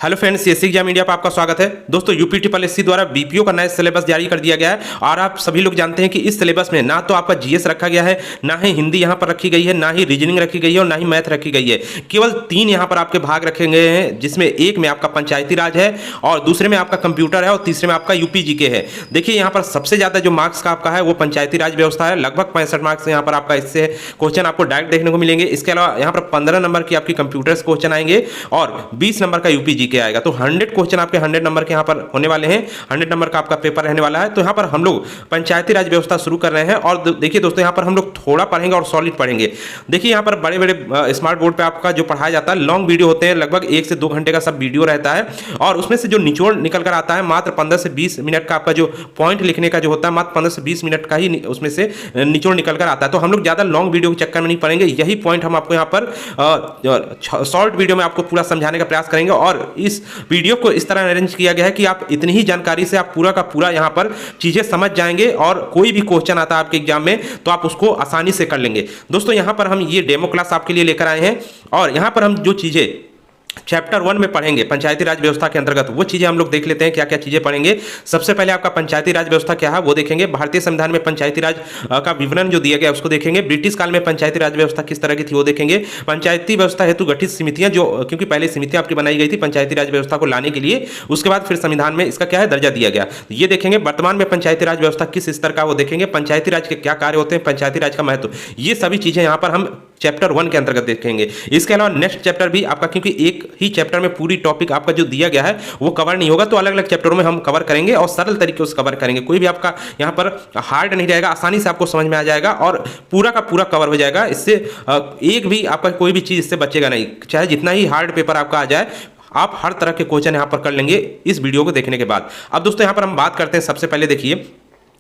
Hello friends, ये exam India पर आपका स्वागत है। दोस्तों, यूपी ट्रिपल एससी द्वारा बीपीओ का नया सिलेबस जारी कर दिया गया है और आप सभी लोग जानते हैं कि इस सिलेबस में ना तो आपका जीएस रखा गया है, ना ही हिंदी यहाँ पर रखी गई है, ना ही रीजनिंग रखी गई है और ना ही मैथ रखी गई है। केवल 3 यहाँ पर आपके भाग रखे गए हैं, जिसमें एक में आपका पंचायती राज है और दूसरे में आपका कंप्यूटर है और तीसरे में आपका यूपी जीके है। देखिए, यहाँ पर सबसे ज्यादा जो मार्क्स का आपका है वो पंचायती राज व्यवस्था है। लगभग 65 मार्क्स यहाँ पर आपका इससे क्वेश्चन आपको डायरेक्ट देखने को मिलेंगे। इसके अलावा यहाँ पर 15 नंबर की आपकी कंप्यूटर से क्वेश्चन आएंगे और 20 नंबर का यूपी जीके आएगा। तो 100 क्वेश्चन आपके 100 नंबर के यहाँ पर होने वाले हैं। 100 नंबर का आपका पेपर रहने वाला है। तो यहाँ पर हम लोग पंचायती राज व्यवस्था शुरू कर रहे हैं और देखिए दोस्तों, यहाँ पर हम लोग थोड़ा पढ़ेंगे और सॉलिड पढ़ेंगे। देखिए, यहाँ पर बड़े बड़े स्मार्ट बोर्ड पे आपका जो पढ़ाया जाता है, लॉन्ग वीडियो होते हैं, लगभग 1 से 2 घंटे का सब वीडियो रहता है और उसमें से जो निचोड़ निकल कर आता है मात्र 15 से 20 मिनट का आपका जो पॉइंट लिखने का जो होता है, मात्र 15 से 20 मिनट का ही उसमें से निचोड़ निकल कर आता है। तो हम लोग ज्यादा लॉन्ग वीडियो के चक्कर में नहीं पढ़ेंगे। यही पॉइंट हम आपको यहाँ पर शॉर्ट वीडियो में आपको पूरा समझाने का प्रयास करेंगे और इस वीडियो को इस तरह अरेंज किया गया है कि आप इतनी ही जानकारी से आप पूरा का पूरा यहाँ पर चीजें समझ जाएंगे और कोई भी क्वेश्चन आता है आपके एग्जाम में तो आप उसको आसानी से कर लेंगे। दोस्तों, यहाँ पर हम ये डेमो क्लास आपके लिए लेकर आए हैं और यहाँ पर हम जो चीजें चैप्टर 1 में पढ़ेंगे पंचायती राज व्यवस्था के अंतर्गत, वो चीजें हम लोग देख लेते हैं क्या क्या चीजें पढ़ेंगे। सबसे पहले आपका पंचायती राज व्यवस्था क्या है वो देखेंगे। भारतीय संविधान में पंचायती राज का विवरण जो दिया गया उसको देखेंगे। ब्रिटिश काल में पंचायती राज व्यवस्था किस तरह की थी वो देखेंगे। पंचायती व्यवस्था हेतु गठित समितियां, जो क्योंकि पहले समितियां आपकी बनाई गई थी पंचायती राज व्यवस्था को लाने के लिए, उसके बाद फिर संविधान में इसका क्या है दर्जा दिया गया, ये देखेंगे। वर्तमान में पंचायती राज व्यवस्था किस स्तर का वो देखेंगे। पंचायती राज के क्या कार्य होते हैं, पंचायती राज का महत्व, ये सभी चीजें यहाँ पर हम चैप्टर 1 के अंतर्गत देखेंगे। इसके अलावा नेक्स्ट चैप्टर भी आपका, क्योंकि एक ही चैप्टर में पूरी टॉपिक आपका जो दिया गया है वो कवर नहीं होगा, तो अलग अलग चैप्टरों में हम कवर करेंगे और सरल तरीके से कवर करेंगे। कोई भी आपका यहाँ पर हार्ड नहीं रहेगा, आसानी से आपको समझ में आ जाएगा और पूरा का पूरा कवर हो जाएगा। इससे एक भी आपका कोई भी चीज इससे बचेगा नहीं, चाहे जितना ही हार्ड पेपर आपका आ जाए, आप हर तरह के क्वेश्चन यहाँ पर कर लेंगे इस वीडियो को देखने के बाद। अब दोस्तों, यहाँ पर हम बात करते हैं। सबसे पहले देखिए,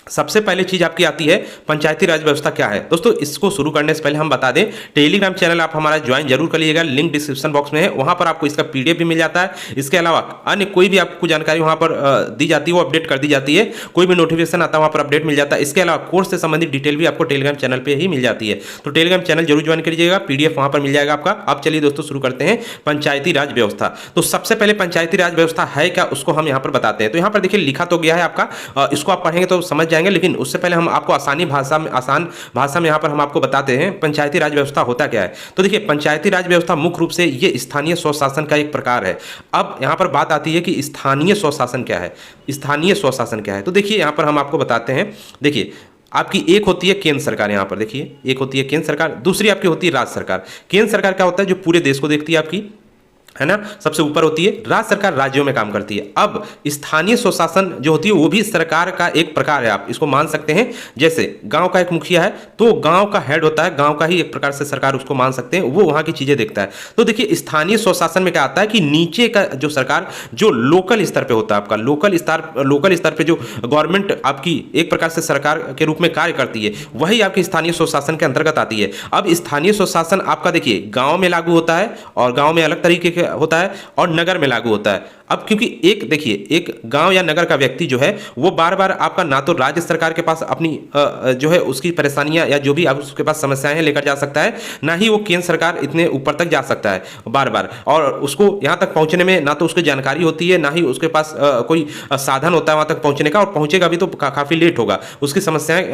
सबसे पहले चीज आपकी आती है पंचायती राज व्यवस्था क्या है। दोस्तों, इसको शुरू करने से पहले हम बता दें, टेलीग्राम चैनल आप हमारा ज्वाइन जरूर करिएगा, लिंक डिस्क्रिप्शन बॉक्स में है, वहां पर आपको इसका पीडीएफ भी मिल जाता है। इसके अलावा अन्य कोई भी आपको जानकारी वहां पर दी जाती है वो अपडेट कर दी जाती है। कोई भी नोटिफिकेशन आता है वहां पर अपडेट मिल जाता है। इसके अलावा कोर्स से संबंधित डिटेल भी आपको टेलीग्राम चैनल पर ही मिल जाती है। तो टेलीग्राम चैनल जरूर ज्वाइन करिएगा, पीडीएफ वहां पर मिल जाएगा आपका। अब चलिए दोस्तों, शुरू करते हैं पंचायती राज व्यवस्था। तो सबसे पहले पंचायती राज व्यवस्था है क्या उसको हम यहाँ पर बताते हैं। तो यहाँ पर देखिए लिखा तो गया है आपका, इसको आप पढ़ेंगे तो समझ जाएंगे, लेकिन उससे पहले हम आपको आसान भाषा में यहाँ पर हम आपको बताते हैं पंचायती राज व्यवस्था होता क्या है। तो देखिए, पंचायती राज व्यवस्था मुख्य रूप से ये स्थानीय स्वशासन का एक प्रकार है। अब यहाँ पर बात आती है कि स्थानीय स्वशासन क्या है। स्थानीय स्वशासन क्या है, तो देखिए यहाँ पर हम आपको बताते हैं। देखिए, आपकी एक होती है केंद्र सरकार, यहाँ पर देखिए एक होती है केंद्र सरकार, दूसरी आपकी होती है राज्य सरकार। केंद्र सरकार क्या होता है, जो पूरे देश को देखती है आपकी, है ना, सबसे ऊपर होती है। राज्य सरकार राज्यों में काम करती है। अब स्थानीय स्वशासन जो होती है वो भी सरकार का एक प्रकार है, आप इसको मान सकते हैं। जैसे गांव का एक मुखिया है तो गांव का हेड होता है, गांव का ही एक प्रकार से सरकार उसको मान सकते हैं, वो वहां की चीजें देखता है। तो देखिए, स्थानीय स्वशासन में क्या आता है कि नीचे का जो सरकार जो लोकल स्तर पे होता है आपका, लोकल स्तर पे जो गवर्नमेंट आपकी एक प्रकार से सरकार के रूप में कार्य करती है, वही आपकी स्थानीय स्वशासन के अंतर्गत आती है। अब स्थानीय स्वशासन आपका देखिए गांव में लागू होता है और गांव में अलग तरीके होता है और नगर में लागू होता है। अब क्योंकि एक देखिए, एक गांव या नगर का व्यक्ति जो है वो बार बार आपका ना तो राज्य सरकार के पास अपनी जो है उसकी परेशानियां या जो भी आप उसके पास समस्याएं हैं लेकर जा सकता है, ना ही वो केंद्र सरकार इतने ऊपर तक जा सकता है बार बार, और उसको यहां तक पहुंचने में ना तो उसकी जानकारी होती है, ना ही उसके पास कोई साधन होता है वहां तक पहुंचने का, और पहुंचेगा भी तो काफी लेट होगा, उसकी समस्याएं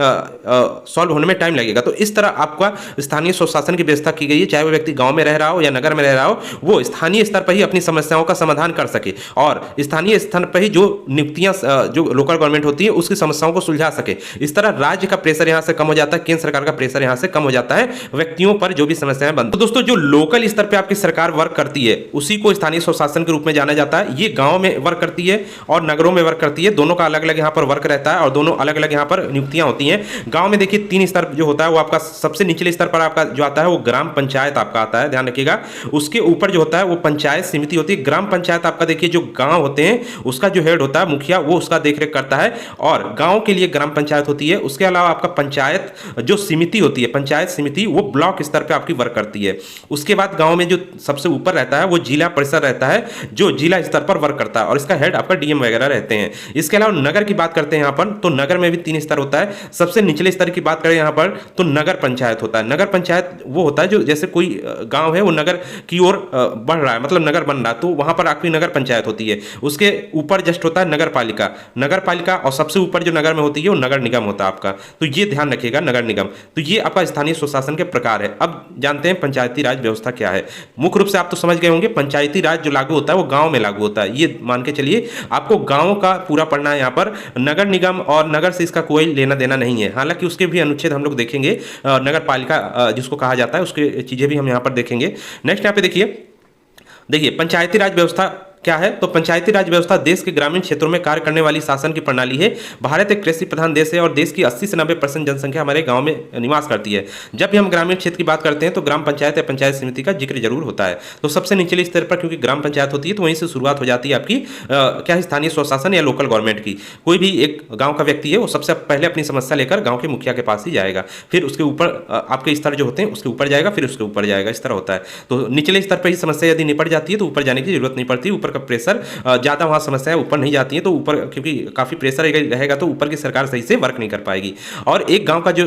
सॉल्व होने में टाइम लगेगा। तो इस तरह आपका स्थानीय स्वशासन की व्यवस्था की गई है, चाहे वो व्यक्ति गांव में रह रहा हो या नगर में रह रहा हो, वो स्थानीय स्तर पर ही अपनी समस्याओं का समाधान कर सके और स्थानीय स्तर पर ही जो नियुक्तियां जो लोकल गवर्नमेंट होती है उसकी समस्याओं को सुलझा सके। इस तरह राज्य का प्रेशर यहां से कम हो जाता है, केंद्र सरकार का प्रेशर यहां से कम हो जाता है व्यक्तियों पर जो भी समस्याएं बनती। तो दोस्तों, जो लोकल स्तर पर आपकी सरकार वर्क करती है उसी को स्थानीय स्वशासन के रूप में जाना जाता है। ये गांव में वर्क करती है और नगरों में वर्क करती है, दोनों का अलग अलग यहां पर वर्क रहता है और दोनों अलग अलग यहां पर नियुक्तियां होती हैं। गांव में देखिए 3 स्तर जो होता है वो आपका सबसे निचले स्तर पर आपका जो आता है वो ग्राम पंचायत आपका आता है, ध्यान रखिएगा। उसके ऊपर जो होता है वो पंचायत समिति होती है। ग्राम पंचायत आपका देखिए जो गांव होते हैं उसका जो हेड होता है मुखिया, वो उसका देखरेख करता है और गांव के लिए ग्राम पंचायत होती है। उसके अलावा आपका पंचायत जो समिति होती है, पंचायत समिति, वो ब्लॉक स्तर पे आपकी वर्क करती है। उसके बाद गांव में जो सबसे ऊपर रहता है वो जिला परिषद रहता है, जो जिला स्तर पर वर्क करता है और इसका हेड आपका डीएम वगैरह रहते हैं। इसके अलावा नगर की बात करते हैं यहाँ पर, तो नगर में भी 3 स्तर होता है। सबसे निचले स्तर की बात करें यहाँ पर तो नगर पंचायत होता है। नगर पंचायत वो होता है जो जैसे कोई गांव है वो नगर की ओर बढ़ रहा है, है, मतलब नगर बन रहा, तो वहां पर आपकी नगर पंचायत होती है। उसके ऊपर जस्ट होता है नगर पालिका, नगर पालिका, और सबसे ऊपर जो नगर में होती है वो नगर निगम होता है आपका। तो ये ध्यान रखिएगा, नगर निगम। तो ये आपका स्थानीय स्वशासन के प्रकार है। अब जानते हैं पंचायती राज व्यवस्था क्या है। मुख्य रूप से आप तो समझ गए होंगे, पंचायती राज जो लागू होता है वो गांव में लागू होता है। ये मान के चलिए आपको गांव का पूरा पढ़ना है यहाँ पर। नगर निगम और नगर से इसका कोई लेना देना नहीं है। हालांकि उसके भी अनुच्छेद हम लोग देखेंगे, नगर पालिका जिसको कहा जाता है उसके चीजें भी हम यहाँ पर देखेंगे। नेक्स्ट यहाँ पे देखिए पंचायती राज व्यवस्था क्या है। तो पंचायती राज व्यवस्था देश के ग्रामीण क्षेत्रों में कार्य करने वाली शासन की प्रणाली है। भारत एक कृषि प्रधान देश है और देश की 80 से 90% जनसंख्या हमारे गांव में निवास करती है। जब भी हम ग्रामीण क्षेत्र की बात करते हैं तो ग्राम पंचायत या पंचायत समिति का जिक्र जरूर होता है। तो सबसे निचले स्तर पर क्योंकि ग्राम पंचायत होती है तो वहीं से शुरुआत हो जाती है आपकी क्या है, स्थानीय स्वशासन या लोकल गवर्नमेंट की। कोई भी एक गाँव का व्यक्ति है वो सबसे पहले अपनी समस्या लेकर गाँव के मुखिया के पास ही जाएगा, फिर उसके ऊपर आपके स्तर जो होते हैं उसके ऊपर जाएगा, फिर उसके ऊपर जाएगा, इस तरह होता है। तो निचले स्तर पर ही समस्या यदि निपट जाती है तो ऊपर जाने की जरूरत नहीं पड़ती। ऊपर का प्रेशर ज़्यादा वहाँ समस्याएं ऊपर नहीं जाती हैं, तो ऊपर क्योंकि काफ़ी प्रेशर रहेगा तो ऊपर की सरकार सही से वर्क नहीं कर पाएगी। और एक गांव का जो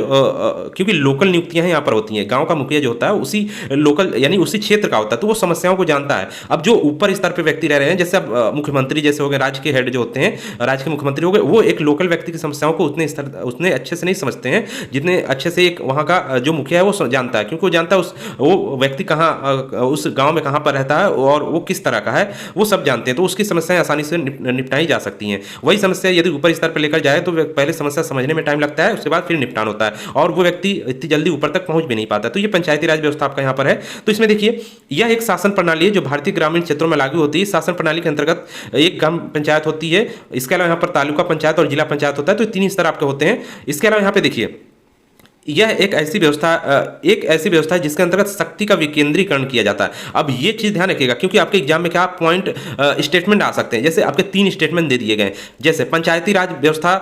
क्योंकि लोकल नियुक्तियां यहाँ पर होती हैं, गांव का मुखिया जो होता है उसी लोकल यानी उसी क्षेत्र का होता है, तो वो समस्याओं को जानता है। अब जो ऊपर स्तर पर व्यक्ति रह रहे हैं, जैसे अब मुख्यमंत्री जैसे हो गए, राज्य के हेड जो होते हैं, राज्य के मुख्यमंत्री हो गए, वो एक लोकल व्यक्ति की समस्याओं को उतने अच्छे से नहीं समझते हैं जितने अच्छे से एक वहाँ का जो मुखिया है वो जानता है। क्योंकि वो जानता है वो व्यक्ति कहाँ उस गाँव में कहाँ पर रहता है और वो किस तरह का है, वो सब जानते हैं। तो उसकी समस्याएं आसानी से निपटाई जा सकती हैं। वही समस्या यदि ऊपर स्तर पर लेकर जाए तो पहले समस्या समझने में टाइम लगता है, उसके बाद फिर निपटान होता है और वो व्यक्ति इतनी जल्दी ऊपर तक पहुंच भी नहीं पाता। तो ये पंचायती राज व्यवस्था आपका यहाँ पर है। तो इसमें देखिए यह एक शासन प्रणाली है जो भारतीय ग्रामीण क्षेत्रों में लागू होती है। शासन प्रणाली के अंतर्गत एक ग्राम पंचायत होती है, इसके अलावा यहाँ पर तालुका पंचायत और जिला पंचायत होता है। तो तीन स्तर आपके होते हैं। इसके अलावा यहाँ पे देखिए यह एक ऐसी व्यवस्था है जिसके अंतर्गत शक्ति का विकेंद्रीकरण किया जाता है। अब ये चीज ध्यान रखिएगा क्योंकि आपके एग्जाम में क्या पॉइंट स्टेटमेंट आ सकते हैं। जैसे आपके 3 स्टेटमेंट दे दिए गए, जैसे पंचायती राज व्यवस्था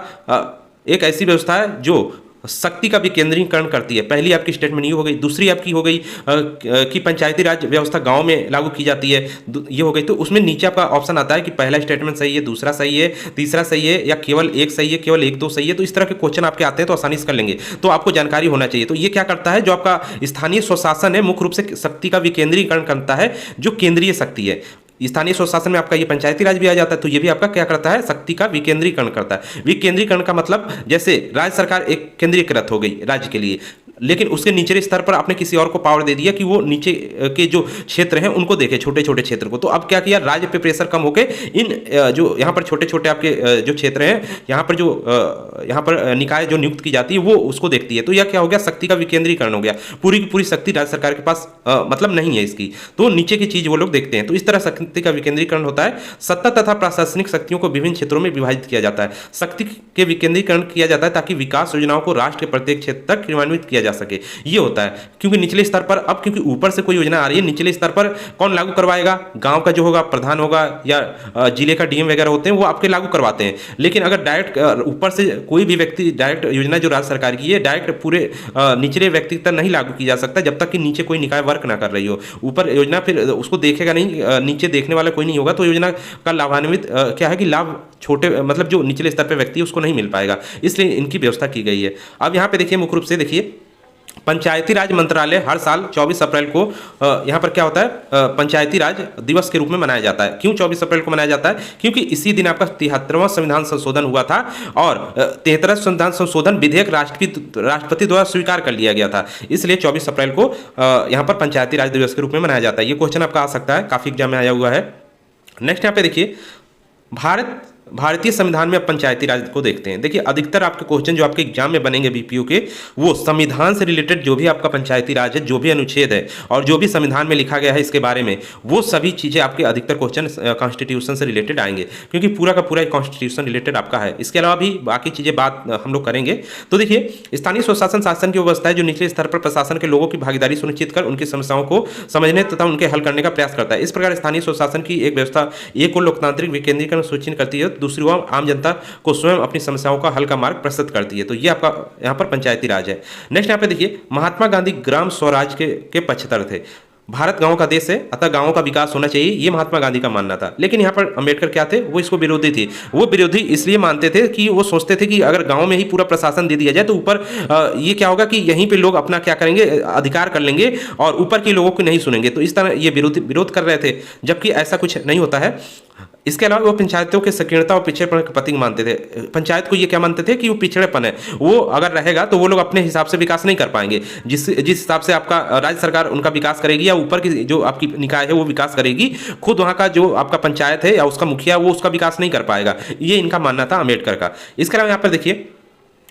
एक ऐसी व्यवस्था है जो शक्ति का विकेंद्रीकरण करती है। पहली आपकी स्टेटमेंट ये हो गई। दूसरी आपकी हो गई कि पंचायती राज व्यवस्था गांव में लागू की जाती है, ये हो गई। तो उसमें नीचे आपका ऑप्शन आता है कि पहला स्टेटमेंट सही है, दूसरा सही है, तीसरा सही है, या केवल एक सही है, केवल 1-2 सही है। तो इस तरह के क्वेश्चन आपके आते हैं तो आसानी से कर लेंगे। तो आपको जानकारी होना चाहिए। तो ये क्या करता है, जो आपका स्थानीय स्वशासन है मुख्य रूप से शक्ति का विकेंद्रीकरण करता है, जो केंद्रीय शक्ति है। स्थानीय स्वशासन में आपका ये पंचायती राज भी आ जाता है। तो ये भी आपका क्या करता है, शक्ति का विकेंद्रीकरण करता है। विकेंद्रीकरण का मतलब जैसे राज्य सरकार एक केंद्रीकृत हो गई राज्य के लिए, लेकिन उसके निचले स्तर पर आपने किसी और को पावर दे दिया कि वो नीचे के जो क्षेत्र हैं उनको देखे, छोटे छोटे क्षेत्र को। तो अब क्या किया, राज्य पे प्रेशर कम होके इन जो यहाँ पर छोटे छोटे आपके जो क्षेत्र हैं, यहाँ पर जो यहाँ पर निकाय जो नियुक्त की जाती है वो उसको देखती है। तो यह क्या हो गया, शक्ति का विकेंद्रीकरण हो गया। पूरी की पूरी शक्ति राज्य सरकार के पास मतलब नहीं है इसकी, तो नीचे की चीज वो लोग देखते हैं। तो इस तरह शक्ति का विकेंद्रीकरण होता है। सत्ता तथा प्रशासनिक शक्तियों को विभिन्न क्षेत्रों में विभाजित किया जाता है। शक्ति के विकेंद्रीकरण किया जाता है ताकि विकास योजनाओं को राष्ट्र के प्रत्येक क्षेत्र तक क्रियान्वित किया जा सके। ये होता है क्योंकि निचले स्तर पर, अब क्योंकि ऊपर से कोई योजना आ रही है, निचले स्तर पर कौन लागू करवाएगा, गांव का जो होगा प्रधान होगा या जिले का डीएम वगैरह होते हैं वो आपके लागू करवाते हैं। लेकिन अगर डायरेक्ट ऊपर से कोई भी व्यक्ति डायरेक्ट योजना जो राज्य सरकार की है डायरेक्ट पूरे निचले व्यक्ति तक नहीं लागू की जा सकता जब तक कि नीचे कोई निकाय वर्क ना कर रही हो। ऊपर योजना फिर उसको देखेगा नहीं, नीचे देखने वाला कोई नहीं होगा, तो योजना का लाभान्वित क्या है कि लाभ छोटे मतलब जो निचले स्तर पर व्यक्ति उसको नहीं मिल पाएगा, इसलिए इनकी व्यवस्था की गई है। अब यहाँ पे देखिए मुख्य रूप से देखिए पंचायती राज मंत्रालय हर साल 24 अप्रैल को यहाँ पर क्या होता है, पंचायती राज दिवस के रूप में मनाया जाता है। क्यों 24 अप्रैल को मनाया जाता है, क्योंकि इसी दिन आपका 73वां संविधान संशोधन हुआ था और 73वां संविधान संशोधन विधेयक राष्ट्रपति द्वारा स्वीकार कर लिया गया था। इसलिए 24 अप्रैल को यहाँ पर पंचायती राज दिवस के रूप में मनाया जाता है। ये क्वेश्चन आपका आ सकता है, काफी एग्जाम में आया हुआ है। नेक्स्ट यहाँ पे देखिए भारतीय संविधान में अब पंचायती राज को देखते हैं। देखिए अधिकतर आपके क्वेश्चन जो आपके एग्जाम में बनेंगे बीपीओ के, वो संविधान से रिलेटेड जो भी आपका पंचायती राज है, जो भी अनुच्छेद है और जो भी संविधान में लिखा गया है इसके बारे में, वो सभी चीजें आपके अधिकतर क्वेश्चन कॉन्स्टिट्यूशन से रिलेटेड आएंगे, क्योंकि पूरा का पूरा कॉन्स्टिट्यूशन रिलेटेड आपका है। इसके अलावा भी बाकी चीजें बात हम लोग करेंगे। तो देखिए स्थानीय स्वशासन शासन की व्यवस्था है जो निचले स्तर पर प्रशासन के लोगों की भागीदारी सुनिश्चित कर उनकी समस्याओं को समझने तथा उनके हल करने का प्रयास करता है। इस प्रकार स्थानीय स्वशासन की एक व्यवस्था एक और लोकतांत्रिक विकेंद्रीकरण सुनिश्चित करती है, दूसरी ओर आम जनता को स्वयं अपनी समस्याओं का हल का मार्ग प्रस्तुत करती है। तो ये आपका यहाँ पर पंचायती राज है। नेक्स्ट यहाँ पे देखिए महात्मा गांधी ग्राम स्वराज के पक्षधर थे। भारत गांव का देश है, अतः गांवों का विकास होना चाहिए, ये महात्मा गांधी का मानना था। लेकिन यहाँ पर अंबेडकर क्या थे, वो इसको विरोधी थे। वो विरोधी इसलिए मानते थे कि वो सोचते थे कि अगर गांव में ही पूरा प्रशासन दे दिया जाए तो ऊपर ये क्या होगा कि यहीं पे लोग अपना क्या करेंगे, अधिकार कर लेंगे और ऊपर के लोगों को नहीं सुनेंगे। तो इस तरह ये विरोध कर रहे थे, जबकि ऐसा कुछ नहीं होता है। इसके अलावा वो पंचायतों के संकीर्णता और पिछड़ेपन का प्रतीक मानते थे। पंचायत को ये क्या मानते थे कि वो पिछड़ेपन है, वो अगर रहेगा तो वो लोग अपने हिसाब से विकास नहीं कर पाएंगे। जिस हिसाब से आपका राज्य सरकार उनका विकास करेगी या ऊपर की जो आपकी निकाय है वो विकास करेगी, खुद वहाँ का जो आपका पंचायत है या उसका मुखिया वो उसका विकास नहीं कर पाएगा। ये इनका मानना था अम्बेडकर का। इसके अलावा यहाँ पर देखिए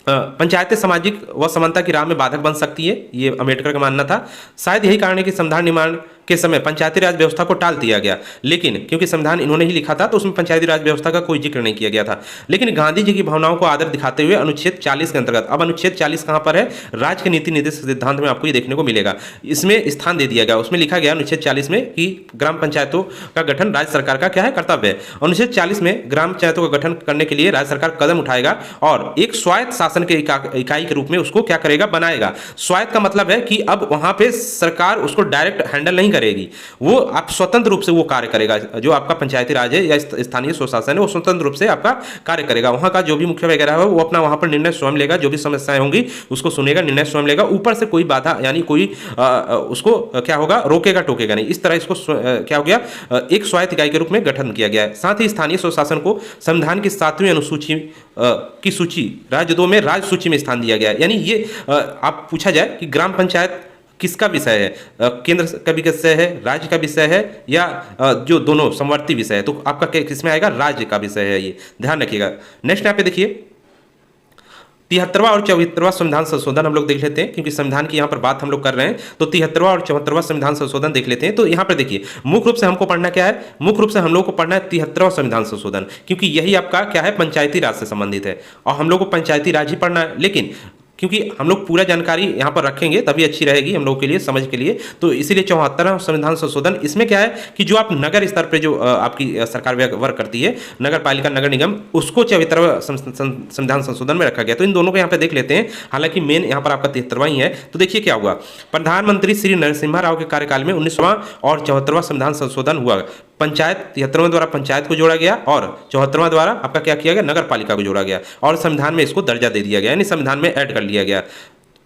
पंचायतें सामाजिक व समानता की राह में बाधक बन सकती है, ये अम्बेडकर का मानना था। शायद यही कारण है कि संविधान निर्माण के समय पंचायती राज व्यवस्था को टाल दिया गया, लेकिन क्योंकि संविधान इन्होंने ही लिखा था तो उसमें पंचायती राज व्यवस्था का कोई जिक्र नहीं किया गया था। लेकिन गांधी जी की भावनाओं को आदर दिखाते हुए अनुच्छेद 40 के अंतर्गत, अब अनुच्छेद 40 कहां पर है, राज्य के नीति निर्देश सिद्धांत में आपको ये देखने को मिलेगा, इसमें स्थान दे दिया गया। उसमें लिखा गया अनुच्छेद 40 में कि ग्राम पंचायतों का गठन राज्य सरकार का क्या है, कर्तव्य है। अनुच्छेद 40 में ग्राम पंचायतों का गठन करने के लिए राज्य सरकार कदम उठाएगा और एक स्वायत्त शासन के इकाई के रूप में उसको क्या करेगा, बनाएगा। स्वायत्त का मतलब है कि अब वहां पे सरकार उसको डायरेक्ट हैंडल नहीं करेगी, वो आप स्वतंत्र रूप से वो कार्य करेगा। जो आपका पंचायती राज है या स्थानीय स्वशासन है वो स्वतंत्र रूप से आपका कार्य करेगा। वहां का जो भी मुखिया वगैरह है वो अपना वहां पर निर्णय स्वयं लेगा, जो भी समस्याएं होंगी उसको सुनेगा, निर्णय स्वयं लेगा। ऊपर से कोई बाधा यानी कोई उसको क्या होगा, रोकेगा टोकेगा नहीं। इस तरह इसको क्या हो गया, एक स्वायत्त इकाई के रूप में गठन किया गया है। साथ ही स्थानीय स्वशासन को संविधान की 7वीं अनुसूची की सूची राज्य 2 में राज्य सूची में स्थान दिया गया है। यानी ये आप पूछा जाए कि ग्राम पंचायत किसका विषय है, केंद्र का विषय है, राज्य का विषय है या जो दोनों समवर्ती विषय है, तो आपका किसमें आएगा, राज्य का विषय है, ये ध्यान रखिएगा। नेक्स्ट यहाँ पे देखिए 73वां और 74वां संविधान संशोधन हम लोग देख लेते हैं, क्योंकि संविधान की यहाँ पर बात हम लोग कर रहे हैं। तो 73वां और 74वां संविधान संशोधन देख लेते हैं। तो यहाँ पर देखिए मुख्य रूप से हमको पढ़ना क्या है, मुख्य रूप से हम लोग को पढ़ना है 73वां संविधान संशोधन, क्योंकि यही आपका क्या है, पंचायती राज से संबंधित है और हम लोग को पंचायती राज ही पढ़ना है। लेकिन क्योंकि हम लोग पूरा जानकारी यहाँ पर रखेंगे तभी अच्छी रहेगी हम लोगों के लिए, समझ के लिए। तो इसीलिए 74वां संविधान संशोधन, इसमें क्या है कि जो आप नगर स्तर पे जो आपकी सरकार वर्क करती है, नगर पालिका नगर निगम, उसको 74वां संविधान संशोधन में रखा गया। तो इन दोनों को यहाँ पे देख लेते हैं, हालांकि मेन यहाँ पर आपका 73वां ही है। तो देखिए क्या हुआ, प्रधानमंत्री श्री नरसिम्हा राव के कार्यकाल में 19वां और 74वां संविधान संशोधन हुआ। पंचायत 73वें द्वारा पंचायत को जोड़ा गया और 74वां द्वारा आपका क्या किया गया, नगर पालिका को जोड़ा गया और संविधान में इसको दर्जा दे दिया गया, यानी संविधान में ऐड कर लिया गया।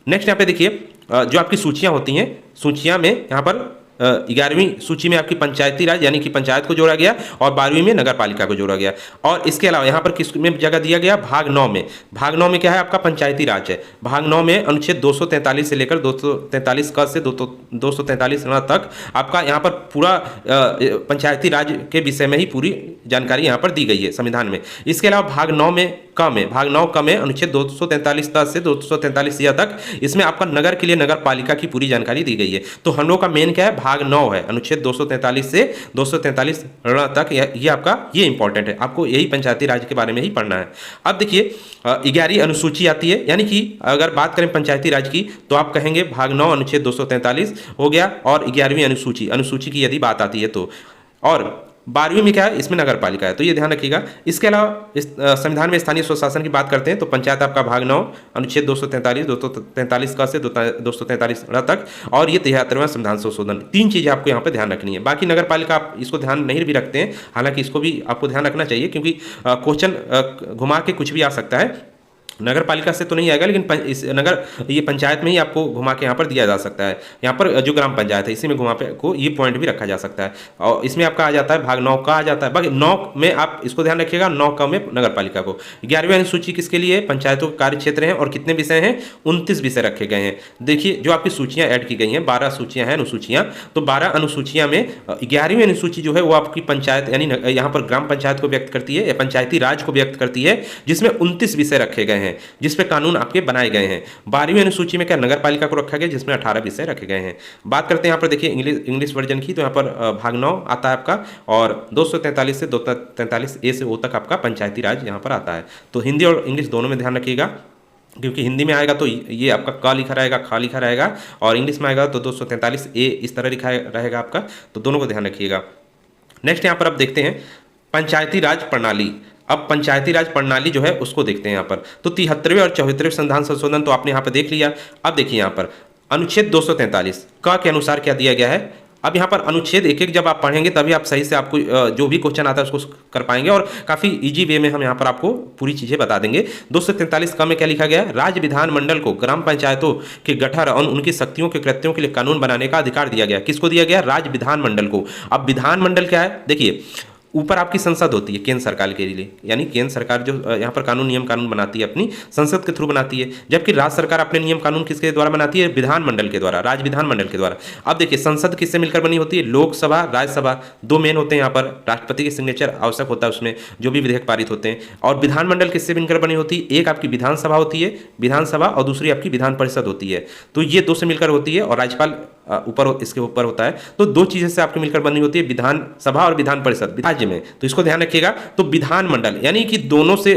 नेक्स्ट यहाँ पे देखिए जो आपकी सूचियां होती हैं, सूचियां में यहाँ पर 11वीं सूची में आपकी पंचायती राज यानी कि पंचायत को जोड़ा गया और 12वीं में नगर पालिका को जोड़ा गया। और इसके अलावा यहाँ पर किस में जगह दिया गया, भाग 9 में। भाग 9 में क्या है, आपका पंचायती राज है। भाग 9 में अनुच्छेद 243 से लेकर 243 क से 243 तक आपका यहाँ पर पूरा पंचायती राज के विषय में ही पूरी जानकारी यहाँ पर दी गई है संविधान में। इसके अलावा भाग 9 में भाग 9 क में अनुच्छेद 243 से 243 तक, इसमें आपका नगर के लिए नगर पालिका की पूरी जानकारी दी गई है। तो हम लोग का मेन क्या है, भाग 9 है, अनुच्छेद 243 से 243 तक। ये आपका ये इंपॉर्टेंट है, आपको यही पंचायती राज के बारे में ही पढ़ना है। अब देखिए 11वीं अनुसूची आती है, यानी कि अगर बात करें पंचायती राज की तो आप कहेंगे भाग 9 अनुच्छेद 243 हो गया और 11वीं अनुसूची की यदि बात आती है तो, और 12वीं में क्या है, इसमें नगर पालिका है, तो ये ध्यान रखिएगा। इसके अलावा इस संविधान में स्थानीय स्वशासन की बात करते हैं तो पंचायत आपका भाग 9 अनुच्छेद 243 का से 243 तक, और ये 73वां संविधान संशोधन। 3 चीजें आपको यहाँ पे ध्यान रखनी है। बाकी नगर पालिका आप इसको ध्यान नहीं भी रखते हैं, हालांकि इसको भी आपको ध्यान रखना चाहिए क्योंकि क्वेश्चन घुमा के कुछ भी आ सकता है। नगर पालिका से तो नहीं आएगा, लेकिन इस ये पंचायत में ही आपको घुमा के यहाँ पर दिया जा सकता है। यहाँ पर जो ग्राम पंचायत है इसी में घुमा पे को ये पॉइंट भी रखा जा सकता है और इसमें आपका आ जाता है भाग 9 का आ जाता है। बाकी 9 में आप इसको ध्यान रखिएगा, 9 का में नगर पालिका को। 11वीं अनुसूची किसके लिए, पंचायतों के कार्य क्षेत्र हैं और कितने विषय हैं, 29 विषय रखे गए हैं। देखिए जो आपकी सूचियाँ ऐड की गई हैं, 12 सूचियाँ हैं अनुसूचियाँ, तो 12 अनुसूचियाँ में 11वीं अनुसूची जो है वो आपकी पंचायत यानी यहाँ पर ग्राम पंचायत को व्यक्त करती है या पंचायती राज को व्यक्त करती है, जिसमें 29 विषय रखे गए हैं जिस पे कानून आपके बनाए गए हैं। 12वीं अनुसूची में क्या नगर पालिका को रखा गया जिसमें 18 विषय रखे गए हैं। बात करते हैं यहाँ पर देखिए इंग्लिश वर्जन की, तो यहाँ पर भाग 9 आता है आपका और 243 से 243 ए से ओ तक आपका पंचायती राज यहाँ पर आता है। तो हिंदी और इंग्लिश दोनों में ध्यान रखिएगा, क्योंकि हिंदी में आएगा तो ये आपका क लिखा रहेगा, ख लिखा रहेगा, और इंग्लिश में आएगा तो 243 ए इस तरह लिखा रहेगा आपका, तो दोनों को ध्यान रखिएगा। नेक्स्ट यहाँ पर अब देखते हैं पंचायती राज प्रणाली। अब पंचायती राज प्रणाली जो है उसको देखते हैं यहाँ पर। तो 73वें और 74वें संविधान संशोधन तो आपने यहाँ पर देख लिया। अब देखिए यहाँ पर अनुच्छेद 243 क के अनुसार क्या दिया गया है, अब यहाँ पर अनुच्छेद एक एक जब आप पढ़ेंगे तभी आप सही से आपको जो भी क्वेश्चन आता है उसको कर पाएंगे, और काफ़ी इजी वे में हम यहाँ पर आपको पूरी चीज़ें बता देंगे। 243 क में क्या लिखा गया है? राज्य विधानमंडल को ग्राम पंचायतों के गठन और उनकी शक्तियों के कृत्यों के लिए कानून बनाने का अधिकार दिया गया। किसको दिया गया? राज्य विधानमंडल को। अब विधानमंडल क्या है? देखिए, ऊपर आपकी संसद होती है केंद्र सरकार के लिए, यानी केंद्र सरकार जो यहाँ पर कानून नियम कानून बनाती है अपनी संसद के थ्रू बनाती है, जबकि राज्य सरकार अपने नियम कानून किसके द्वारा बनाती है? विधानमंडल के द्वारा, राज्य विधानमंडल के द्वारा। अब देखिए, संसद किससे मिलकर बनी होती है? लोकसभा, राज्यसभा, दो मेन होते हैं यहाँ पर। राष्ट्रपति के सिग्नेचर आवश्यक होता है उसमें, जो भी विधेयक पारित होते हैं। और विधानमंडल किससे मिलकर बनी होती है? एक आपकी विधानसभा होती है, विधानसभा, और दूसरी आपकी विधान परिषद होती है। तो ये दो से मिलकर होती है, और राज्यपाल ऊपर इसके ऊपर होता है। तो दो चीजें से आपके मिलकर बनी होती है, विधानसभा और विधान परिषद राज्य में। तो इसको ध्यान रखिएगा। तो विधानमंडल यानी कि दोनों से,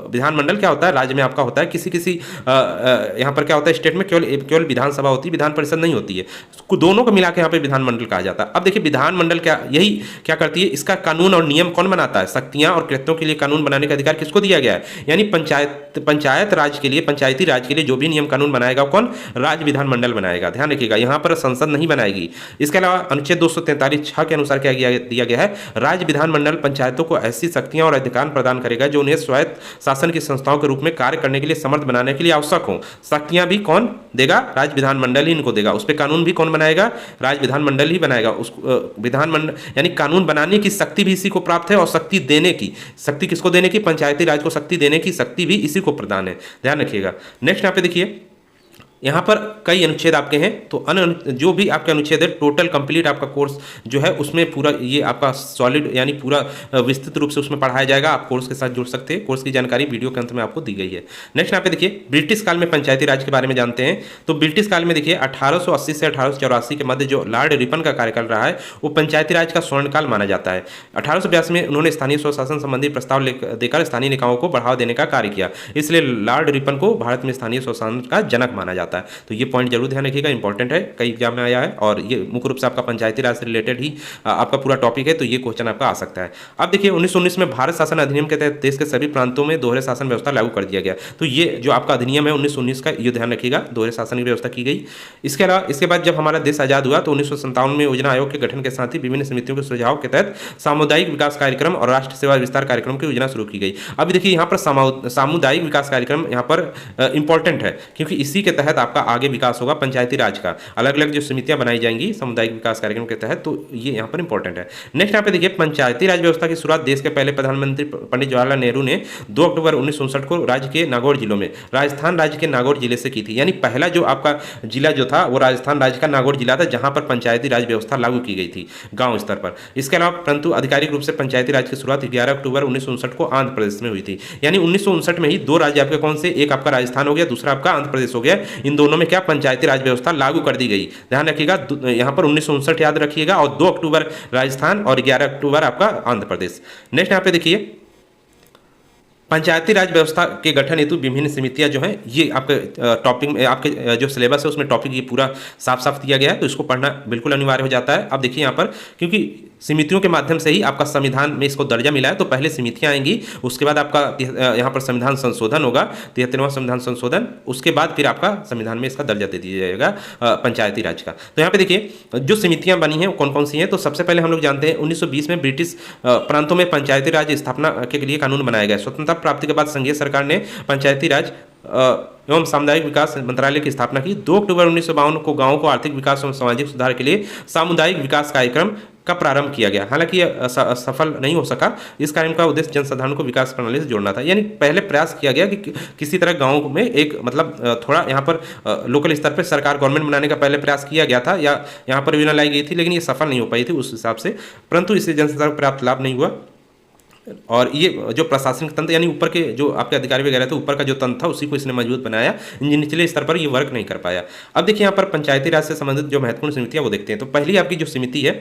विधानमंडल क्या होता है? राज्य में आपका होता है। किसी किसी यहाँ पर क्या होता है? स्टेट में केवल विधानसभा होती है, विधान परिषद नहीं होती है। दोनों को मिला के यहाँ पे विधानमंडल कहा जाता है। अब देखिए, विधानमंडल क्या करती है? इसका कानून और नियम कौन बनाता है? शक्तियां और कृत्यों के लिए कानून बनाने का अधिकार किसको दिया गया है? यानी पंचायत राज के लिए, पंचायती राज के लिए जो भी नियम कानून बनाएगा कौन? राज्य विधानमंडल बनाएगा। ध्यान रखिएगा, यहाँ पर संसद नहीं बनाएगी। इसके अलावा अनुच्छेद 243(6) के अनुसार क्या दिया गया है? राज्य विधानमंडल पंचायतों को ऐसी शक्तियां और अधिकार प्रदान करेगा जो उन्हें स्वायत्त शासन की संस्थाओं के रूप में कार्य करने के लिए समर्थ बनाने के लिए आवश्यक हो। शक्तियां भी कौन देगा? राज्य विधानमंडल ही इनको देगा। उस पर कानून भी कौन बनाएगा? राज्य विधानमंडल ही बनाएगा। उस विधानमंडल यानी कानून बनाने की शक्ति भी इसी को प्राप्त है, और शक्ति देने की शक्ति किसको देने की? पंचायती राज को शक्ति देने की शक्ति भी इसी को प्रदान है। ध्यान रखिएगा। नेक्स्ट यहाँ पे देखिए, यहाँ पर कई अनुच्छेद आपके हैं। तो जो भी आपके अनुच्छेद है, टोटल कंप्लीट आपका कोर्स जो है उसमें पूरा ये आपका सॉलिड यानी पूरा विस्तृत रूप से उसमें पढ़ाया जाएगा। आप कोर्स के साथ जुड़ सकते हैं। कोर्स की जानकारी वीडियो के अंत में आपको दी गई है। नेक्स्ट यहाँ पे देखिए, ब्रिटिश काल में पंचायती राज के बारे में जानते हैं। तो ब्रिटिश काल में देखिए 1880 से 1884 के मध्य जो लॉर्ड रिपन का कार्यकाल रहा है वो पंचायती राज का स्वर्णकाल माना जाता है। 1882 में उन्होंने स्थानीय स्वशासन संबंधी प्रस्ताव देकर स्थानीय निकायों को बढ़ावा देने का कार्य किया। इसलिए लॉर्ड रिपन को भारत में स्थानीय स्वशासन का जनक माना जाता है। तो ये पॉइंट जरूर ध्यान रखिएगा, इंपॉर्टेंट है, कई एग्जाम में आया है, और ये मुख्य रूप से आपका पंचायती राज से रिलेटेड ही आपका पूरा टॉपिक है। तो ये क्वेश्चन आपका आ सकता है। अब देखिए, 1919 में भारत शासन अधिनियम के तहत देश के सभी प्रांतों में दोहरे शासन व्यवस्था लागू कर दिया गया। तो ये जो आपका अधिनियम है 1919 का, ये ध्यान रखिएगा, दोहरे शासन की व्यवस्था की गई। इसके अलावा इसके बाद जब हमारा देश आजाद हुआ तो 1957 में योजना आयोग के गठन के साथ ही विभिन्न समितियों के सुझाव के तहत सामुदायिक विकास कार्यक्रम और राष्ट्र सेवा विस्तार कार्यक्रम की योजना शुरू की गई। अब देखिए, यहाँ पर सामुदायिक विकास कार्यक्रम यहाँ पर इंपॉर्टेंट है, क्योंकि इसी के तहत आपका आगे विकास होगा पंचायती राज का। अलग अलग जो समितियां बनाई जाएंगी सामुदायिक विकास कार्यक्रम के तहत, तो ये यहाँ पर इंपॉर्टेंट है। नेक्स्ट यहाँ पे देखिए, पंचायती राज व्यवस्था की शुरुआत देश के पहले प्रधानमंत्री पंडित जवाहरलाल नेहरू ने 2 अक्टूबर 1959 को राज्य के नागौर जिलों में, राजस्थान राज्य के नागौर जिले से की थी। यानी पहला जो आपका जिला जो था वो राजस्थान राज्य का नागौर जिला था, जहां पर पंचायती राज व्यवस्था लागू की गई थी गांव स्तर पर। इसके अलावा परंतु आधिकारिक रूप से पंचायती राज की शुरुआत 11 अक्टूबर 1959 को आंध्र प्रदेश में हुई थी। यानी 1959 में ही 2 राज्य आपके कौन से? एक आपका राजस्थान हो गया, दूसरा आपका आंध्र प्रदेश हो गया। इन दोनों में क्या पंचायती राज व्यवस्था लागू कर दी गई। ध्यान रखिएगा, यहाँ पर 1959 याद रखिएगा, और 2 अक्टूबर राजस्थान और 11 अक्टूबर आपका आंध्र प्रदेश। नेक्स्ट यहाँ पे देखिए, पंचायती राज व्यवस्था के गठन हेतु विभिन्न समितियां जो हैं, ये आपके टॉपिक में, आपके जो सिलेबस है उसमें टॉपिक ये पूरा साफ साफ दिया गया है, तो इसको पढ़ना बिल्कुल अनिवार्य हो जाता है। अब देखिए यहाँ पर, क्योंकि समितियों के माध्यम से ही आपका संविधान में इसको दर्जा मिला है, तो पहले समितियां आएंगी, उसके बाद आपका यहाँ पर संविधान संशोधन होगा, 73वां संविधान संशोधन, उसके बाद फिर आपका संविधान में इसका दर्जा दे दिया जाएगा पंचायती राज का। तो यहाँ पे देखिए, जो समितियां बनी हैं कौन कौन सी हैं। तो सबसे पहले हम लोग जानते हैं 1920 में ब्रिटिश प्रांतों में पंचायती राज स्थापना के लिए कानून बनाया गया। स्वतंत्रता प्राप्ति के बाद संघीय सरकार ने पंचायती राज एवं सामुदायिक विकास मंत्रालय की स्थापना की। 2 अक्टूबर 1952 को गांवों को आर्थिक विकास एवं सामाजिक सुधार के लिए सामुदायिक विकास कार्यक्रम का प्रारंभ किया गया। हालांकि यह सफल नहीं हो सका। इस कार्यक्रम का उद्देश्य जनसाधारण को विकास प्रणाली से जोड़ना था। यानी पहले प्रयास किया गया कि किसी तरह गाँव में एक मतलब थोड़ा यहाँ पर लोकल स्तर पर सरकार गवर्नमेंट बनाने का पहले प्रयास किया गया था, या यहाँ पर योजना लाई गई थी, लेकिन ये सफल नहीं हो पाई थी उस हिसाब से, परंतु इससे जनसाधारण को पर्याप्त लाभ नहीं हुआ। और ये जो प्रशासनिक तंत्र यानी ऊपर के जो आपके अधिकारी वगैरह थे, ऊपर का जो तंत्र था उसी को इसने मजबूत बनाया, निचले स्तर पर ये वर्क नहीं कर पाया। अब देखिए यहाँ पर पंचायती राज से संबंधित जो महत्वपूर्ण समितियाँ वो देखते हैं। तो पहली आपकी जो समिति है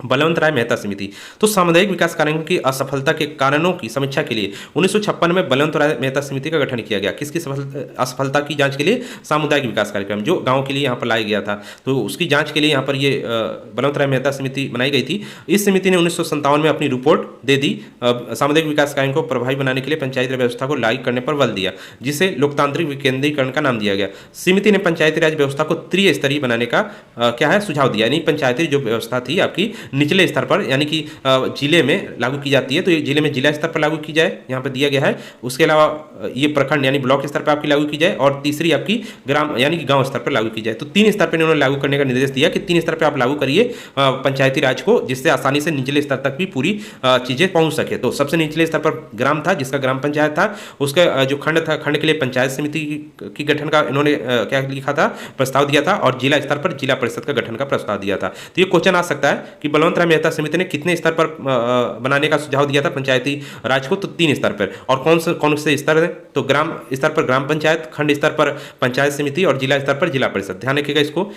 बलवंत राय मेहता समिति। तो सामुदायिक विकास कार्यों की असफलता के कारणों की समीक्षा के लिए 1956 में बलवंत राय मेहता समिति का गठन किया गया। किसकी असफलता की जांच के लिए? सामुदायिक विकास कार्यक्रम जो गांव के लिए यहाँ पर लाया गया था, तो उसकी जांच के लिए यहाँ पर ये बलवंत राय मेहता समिति बनाई गई थी। इस समिति ने 1957 में अपनी रिपोर्ट दे दी। सामुदायिक विकास कार्यों को प्रभावी बनाने के लिए पंचायती व्यवस्था को लागू करने पर बल दिया, जिसे लोकतांत्रिक विकेंद्रीकरण का नाम दिया गया। समिति ने पंचायती राज व्यवस्था को त्रिस्तरीय बनाने का क्या है सुझाव दिया, यानी पंचायती जो व्यवस्था थी आपकी निचले स्तर पर, यानी कि जिले में लागू की जाती है, तो ये जिले में जिला स्तर पर लागू की जाए, यहाँ पर दिया गया है। उसके अलावा ये प्रखंड यानी ब्लॉक स्तर पर आपकी लागू की जाए, और तीसरी आपकी ग्राम यानी कि गांव स्तर पर लागू की जाए। तो 3 स्तर पर इन्होंने लागू करने का निर्देश दिया कि 3 स्तर पर आप लागू करिए पंचायती राज को, जिससे आसानी से निचले स्तर तक भी पूरी चीजें पहुंच सके। तो सबसे निचले स्तर पर ग्राम था, जिसका ग्राम पंचायत था, उसका जो खंड था, खंड के लिए पंचायत समिति की गठन का इन्होंने क्या लिखा था, प्रस्ताव दिया था, और जिला स्तर पर जिला परिषद का गठन का प्रस्ताव दिया था। तो ये क्वेश्चन आ सकता है कि बलवंत राय मेहता समिति ने कितने स्तर पर बनाने का सुझाव दिया था पंचायती राज को? तो 3 स्तर पर। और कौन से स्तर है? तो ग्राम स्तर पर ग्राम पंचायत, खंड स्तर पर पंचायत समिति, और जिला स्तर पर जिला परिषद। ध्यान रखिएगा इसको।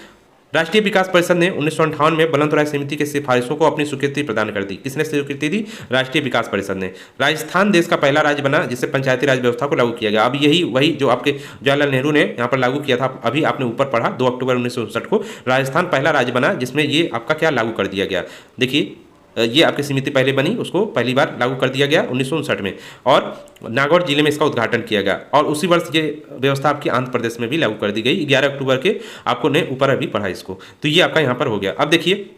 राष्ट्रीय विकास परिषद ने 1958 में बलवंत राय समिति के सिफारिशों को अपनी स्वीकृति प्रदान कर दी। किसने स्वीकृति दी? राष्ट्रीय विकास परिषद ने। राजस्थान देश का पहला राज्य बना जिससे पंचायती राज व्यवस्था को लागू किया गया। अब यही वही जो आपके जवाहरलाल नेहरू ने यहाँ पर लागू किया था, अभी आपने ऊपर पढ़ा, 2 अक्टूबर 1959 को राजस्थान पहला राज्य बना जिसमें ये आपका क्या लागू कर दिया गया। देखिए ये आपकी समिति पहले बनी, उसको पहली बार लागू कर दिया गया 1959 में, और नागौर जिले में इसका उद्घाटन किया गया। और उसी वर्ष ये व्यवस्था आपकी आंध्र प्रदेश में भी लागू कर दी गई 11 अक्टूबर के। आपको ने ऊपर अभी पढ़ा इसको, तो ये आपका यहाँ पर हो गया। अब देखिए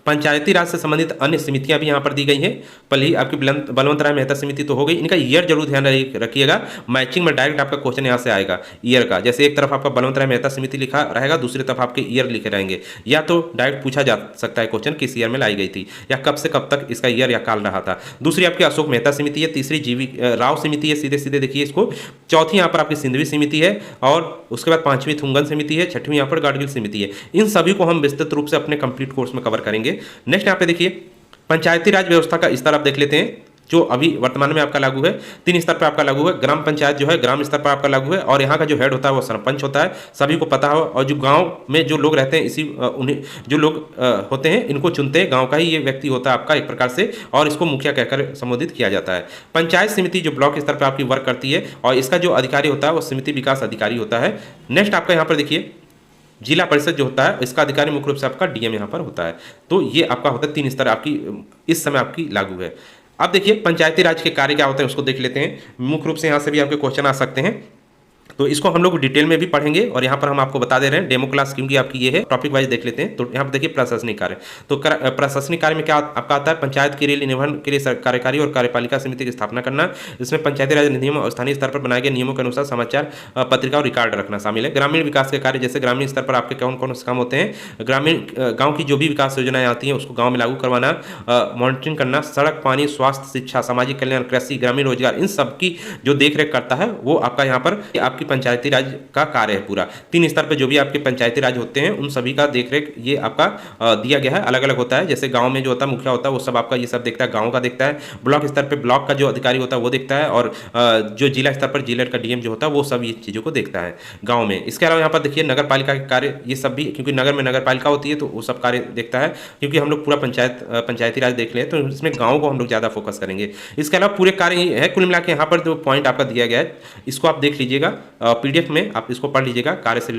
पंचायती राज से संबंधित अन्य समितियां भी यहाँ पर दी गई हैं। पहले आपकी बलवंत राय मेहता समिति तो हो गई, इनका ईयर जरूर ध्यान रखिएगा, मैचिंग में डायरेक्ट आपका क्वेश्चन यहाँ से आएगा ईयर का। जैसे एक तरफ आपका बलवंत राय मेहता समिति लिखा रहेगा, दूसरी तरफ आपके ईयर लिखे रहेंगे, या तो डायरेक्ट पूछा जा सकता है क्वेश्चन किस ईयर में लाई गई थी, या कब से कब तक इसका ईयर या काल रहा था। दूसरी आपकी अशोक मेहता समिति है, तीसरी जीवी राव समिति है, सीधे सीधे देखिए इसको। चौथी यहाँ पर आपकी सिंधवी समिति है, और उसके बाद 5वीं थुंगन समिति है, 6वीं यहाँ पर गाडगिल समिति है। इन सभी को हम विस्तृत रूप से अपने कंप्लीट कोर्स में कवर करेंगे। नेक्स्ट यहाँ पे देखिए पंचायती राज व्यवस्था का स्तर आप देख लेते हैं, जो अभी वर्तमान में आपका लागू है। 3 स्तर पर आपका लागू है। ग्राम पंचायत जो है ग्राम स्तर पर आपका लागू है, और यहाँ का जो हेड होता है वो सरपंच होता है, सभी को पता हो। और जो गांव में जो लोग रहते हैं उन्हें जो लोग होते हैं इनको चुनते हैं, गांव का ही ये व्यक्ति होता है आपका एक प्रकार से, और इसको मुखिया कहकर संबोधित किया जाता है। पंचायत समिति जो ब्लॉक स्तर पर आपकी वर्क करती है, और इसका जो अधिकारी होता है वो समिति विकास अधिकारी होता है। नेक्स्ट आपका यहाँ पर देखिए जिला परिषद जो होता है इसका अधिकारी मुख्य रूप से आपका डीएम यहाँ पर होता है। तो ये आपका होता है 3 स्तर आपकी इस समय आपकी लागू है। अब देखिए पंचायती राज के कार्य क्या होते हैं उसको देख लेते हैं। मुख्य रूप से यहाँ से भी आपके क्वेश्चन आ सकते हैं, तो इसको हम लोग डिटेल में भी पढ़ेंगे, और यहाँ पर हम आपको बता दे रहे हैं डेमो क्लास क्योंकि आपकी ये है टॉपिक वाइज देख लेते हैं। तो यहाँ पर देखिए प्रशासनिक कार्य, तो प्रशासनिक कार्य में क्या आपका आता है? पंचायत के लिए निर्वहन के लिए कार्यकारी और कार्यपालिका समिति की स्थापना करना। इसमें पंचायती राज नियम और स्थानीय स्तर पर बनाए गए नियमों के अनुसार समाचार पत्रिका और रिकॉर्ड रखना शामिल है। ग्रामीण विकास के कार्य, जैसे ग्रामीण स्तर पर आपके कौन कौन से काम होते हैं? ग्रामीण गाँव की जो भी विकास योजनाएं आती हैं उसको गाँव में लागू करवाना, मॉनिटरिंग करना, सड़क, पानी, स्वास्थ्य, शिक्षा, सामाजिक कल्याण, कृषि, ग्रामीण रोजगार, इन सब की जो देख रेख करता है वो आपका यहाँ पर आपकी पंचायती राज का कार्य है पूरा। 3 स्तर पे जो भी आपके पंचायती राज होते हैं उन सभी का देखरेख ये आपका दिया गया है। अलग अलग होता है, जैसे गांव में जो होता है मुखिया होता है वो सब आपका ये सब देखता है, गांव का देखता है। ब्लॉक स्तर पे ब्लॉक का जो अधिकारी होता है वो देखता है, और जो जिला स्तर पर जिला का डीएम जो होता है वो सब ये चीज़ों को देखता है गाँव में। इसके अलावा यहाँ पर देखिए नगर पालिका के कार्य, ये सब भी, क्योंकि नगर में नगर पालिका होती है तो वो सब कार्य देखता है। क्योंकि हम लोग पूरा पंचायती राज देख ले तो इसमें गाँव को हम लोग ज़्यादा फोकस करेंगे। इसके अलावा पूरे कार्य है कुल मिला के यहाँ पर जो पॉइंट आपका दिया गया है इसको आप देख लीजिएगा पीडीएफ में, आप इसको पढ़ लीजिएगा। कार्य से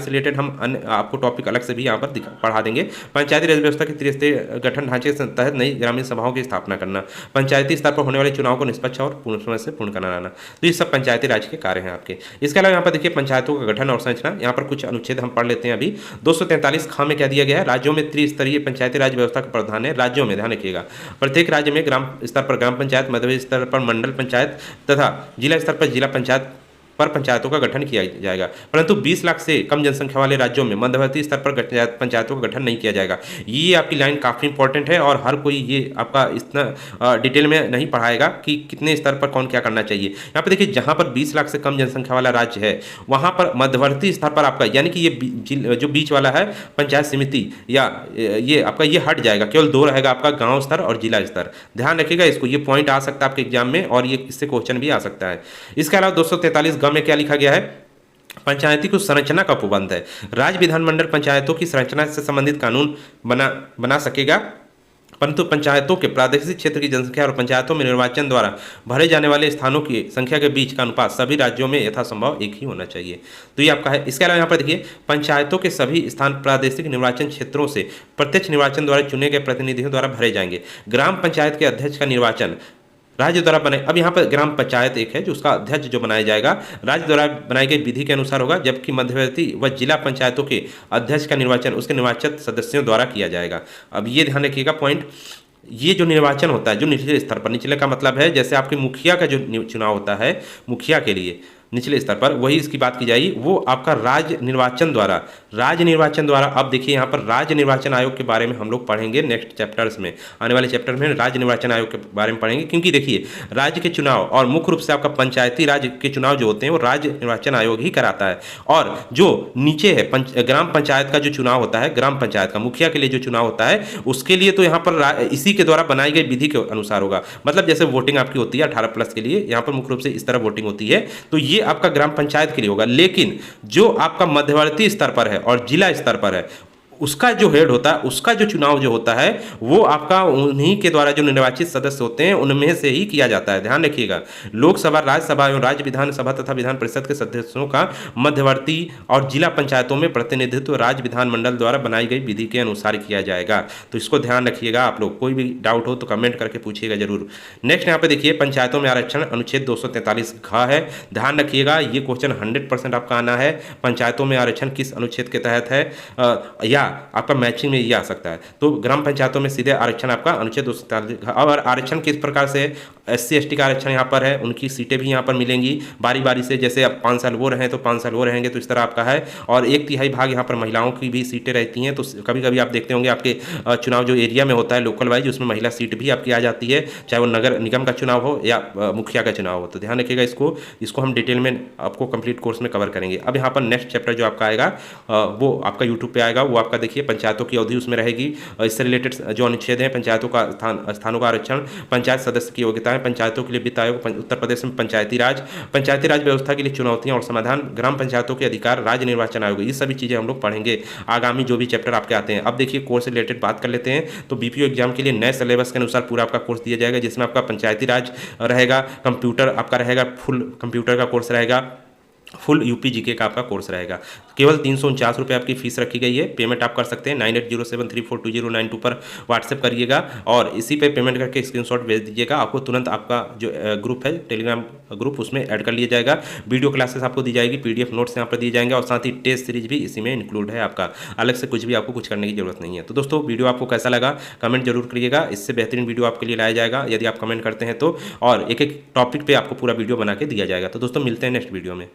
रिलेटेड हम आपको टॉपिक अलग से भी यहाँ पर पढ़ा देंगे। पंचायती राज व्यवस्था के त्रिस्तरीय गठन ढांचे के तहत नई ग्रामीण सभाओं की स्थापना करना, पंचायती स्तर पर होने वाले चुनाव को निष्पक्ष और पूर्ण समय से पूर्ण कराना। तो ये सब पंचायती राज के कार्य हैं आपके। इसके अलावा यहाँ पर देखिए पंचायतों का गठन और संरचना, यहाँ पर कुछ अनुच्छेद हम पढ़ लेते हैं अभी। 243 ख में क्या दिया गया है? राज्यों में त्रिस्तरीय पंचायती राज व्यवस्था का प्रावधान है। राज्यों में ध्यान रखिएगा, प्रत्येक राज्य में ग्राम स्तर पर ग्राम पंचायत, मध्य स्तर पर मंडल पंचायत तथा जिला स्तर पर जिला पंचायत पर पंचायतों का गठन किया जाएगा। परंतु 20 लाख से कम जनसंख्या वाले राज्यों में मध्यवर्ती स्तर पर पंचायतों का गठन नहीं किया जाएगा। ये आपकी लाइन काफ़ी इंपॉर्टेंट है, और हर कोई ये आपका इतना डिटेल में नहीं पढ़ाएगा कि कितने स्तर पर कौन क्या करना चाहिए। यहाँ पर देखिए जहाँ पर 20 लाख से कम जनसंख्या वाला राज्य है वहाँ पर मध्यवर्ती स्तर पर आपका, यानी कि ये जो बीच वाला है पंचायत समिति या ये आपका ये हट जाएगा, केवल 2 रहेगा आपका, गाँव स्तर और जिला स्तर। ध्यान रखिएगा इसको, ये पॉइंट आ सकता है आपके एग्जाम में, और ये इससे क्वेश्चन भी आ सकता है। इसके अलावा 243 ग में क्या लिखा गया है? पंचायती को संरचना का उपबंध है। राज्य विधानमंडल पंचायतों की संरचना से संबंधित कानून बना सकेगा परंतु पंचायतों के प्रादेशिक क्षेत्र की जनसंख्या और पंचायतों में निर्वाचन द्वारा भरे जाने वाले स्थानों की संख्या के बीच का अनुपात सभी राज्यों में यथासंभव एक ही होना चाहिए। तो ये आपका है। इसके अलावा यहाँ पर देखिए, पंचायतों के सभी स्थान प्रादेशिक निर्वाचन क्षेत्रों से प्रत्यक्ष निर्वाचन द्वारा चुने गए प्रतिनिधियों द्वारा भरे जाएंगे। ग्राम पंचायत के अध्यक्ष का निर्वाचन राज्य द्वारा बनाए, अब यहाँ पर ग्राम पंचायत एक है जो उसका अध्यक्ष जो बनाया जाएगा राज्य द्वारा बनाई गई विधि के अनुसार होगा, जबकि मध्यवर्ती व जिला पंचायतों के अध्यक्ष का निर्वाचन उसके निर्वाचित सदस्यों द्वारा किया जाएगा। अब ये ध्यान रखिएगा पॉइंट, ये जो निर्वाचन होता है जो निचले स्तर पर, निचले का मतलब है जैसे आपके मुखिया का जो चुनाव होता है मुखिया के लिए निचले स्तर पर, वही इसकी बात की जाएगी, वो आपका राज्य निर्वाचन द्वारा। अब देखिए यहाँ पर राज्य निर्वाचन आयोग के बारे में हम लोग पढ़ेंगे नेक्स्ट चैप्टर्स में, आने वाले चैप्टर में राज्य निर्वाचन आयोग के बारे में पढ़ेंगे, क्योंकि देखिए राज्य के चुनाव और मुख्य रूप से आपका पंचायती राज के चुनाव जो होते हैं वो राज्य निर्वाचन आयोग ही कराता है। और जो नीचे है ग्राम पंचायत का जो चुनाव होता है, ग्राम पंचायत का मुखिया के लिए जो चुनाव होता है उसके लिए तो यहाँ पर इसी के द्वारा बनाई गई विधि के अनुसार होगा। मतलब जैसे वोटिंग आपकी होती है 18+ के लिए, यहाँ पर मुख्य रूप से इस तरह वोटिंग होती है, तो ये आपका ग्राम पंचायत के लिए होगा। लेकिन जो आपका मध्यवर्ती स्तर पर है और जिला स्तर पर है उसका जो हेड होता है, उसका जो चुनाव जो होता है वो आपका उन्हीं के द्वारा जो निर्वाचित सदस्य होते हैं उनमें से ही किया जाता है। ध्यान रखिएगा, लोकसभा, राज्यसभा एवं राज्य विधानसभा तथा विधान परिषद के सदस्यों का मध्यवर्ती और जिला पंचायतों में प्रतिनिधित्व राज्य विधानमंडल द्वारा बनाई गई विधि के अनुसार किया जाएगा। तो इसको ध्यान रखिएगा आप लोग, कोई भी डाउट हो तो कमेंट करके पूछिएगा जरूर। नेक्स्ट यहाँ पे देखिए, पंचायतों में आरक्षण अनुच्छेद 243 ख है। ध्यान रखिएगा ये क्वेश्चन 100% आपका आना है। पंचायतों में आरक्षण किस अनुच्छेद के तहत है, या आपका मैचिंग में ये आ सकता है। तो ग्राम पंचायतों में सीधे आरक्षण आपका अनुच्छेद 243। और आरक्षण किस प्रकार से, SC ST का आरक्षण यहाँ पर है, उनकी सीटें भी यहाँ पर मिलेंगी बारी बारी से, जैसे अब 5 साल वो रहें तो 5 साल वो रहेंगे, तो इस तरह आपका है। और 1/3 भाग यहाँ पर महिलाओं की भी सीटें रहती हैं। तो कभी कभी आप देखते होंगे आपके चुनाव जो एरिया में होता है लोकल वाइज, उसमें महिला सीट भी आपकी आ जाती है, चाहे वो नगर निगम का चुनाव हो या मुखिया का चुनाव हो। तो ध्यान रखिएगा, इसको हम डिटेल में आपको कंप्लीट कोर्स में कवर करेंगे। अब यहाँ पर नेक्स्ट चैप्टर जो आपका आएगा वो आपका यूट्यूब पे आएगा, वो आपका देखिए पंचायतों की अवधि उसमें रहेगी। इससे रिलेटेड जो अनुच्छेद है, पंचायतों का स्थानों का आरक्षण, पंचायत सदस्य की योग्यताएं, पंचायतों के लिए वित्त आयोग, उत्तर प्रदेश में पंचायती राज व्यवस्था के लिए चुनौतियां और समाधान, ग्राम पंचायतों के अधिकार, राज्य निर्वाचन आयोग, ये सभी चीजें हम लोग पढ़ेंगे आगामी जो भी चैप्टर आपके आते हैं। अब देखिए कोर्स से रिलेटेड बात कर लेते हैं। तो BPO एग्जाम के लिए नए सिलेबस के अनुसार पूरा आपका कोर्स दिया जाएगा, जिसमें आपका पंचायती राज रहेगा, कंप्यूटर आपका रहेगा, फुल कंप्यूटर का कोर्स रहेगा, फुल UP GK का आपका कोर्स रहेगा। केवल 349 रुपये आपकी फीस रखी गई है। पेमेंट आप कर सकते हैं 9807342092 पर व्हाट्सएप करिएगा और इसी पे पेमेंट करके स्क्रीनशॉट भेज दीजिएगा। आपको तुरंत आपका जो ग्रुप है टेलीग्राम ग्रुप उसमें ऐड कर लिया जाएगा। वीडियो क्लासेस आपको दी जाएगी, PDF नोट्स यहाँ पर दिए जाएंगे और साथ ही टेस्ट सीरीज भी इसी में इंक्लूड है आपका। अलग से कुछ भी आपको कुछ करने की जरूरत नहीं है। तो दोस्तों वीडियो आपको कैसा लगा कमेंट जरूर करिएगा, इससे बेहतरीन वीडियो आपके लिए लाया जाएगा यदि आप कमेंट करते हैं तो, और एक एक टॉपिक पर आपको पूरा वीडियो बना के दिया जाएगा। तो दोस्तों मिलते हैं नेक्स्ट वीडियो में।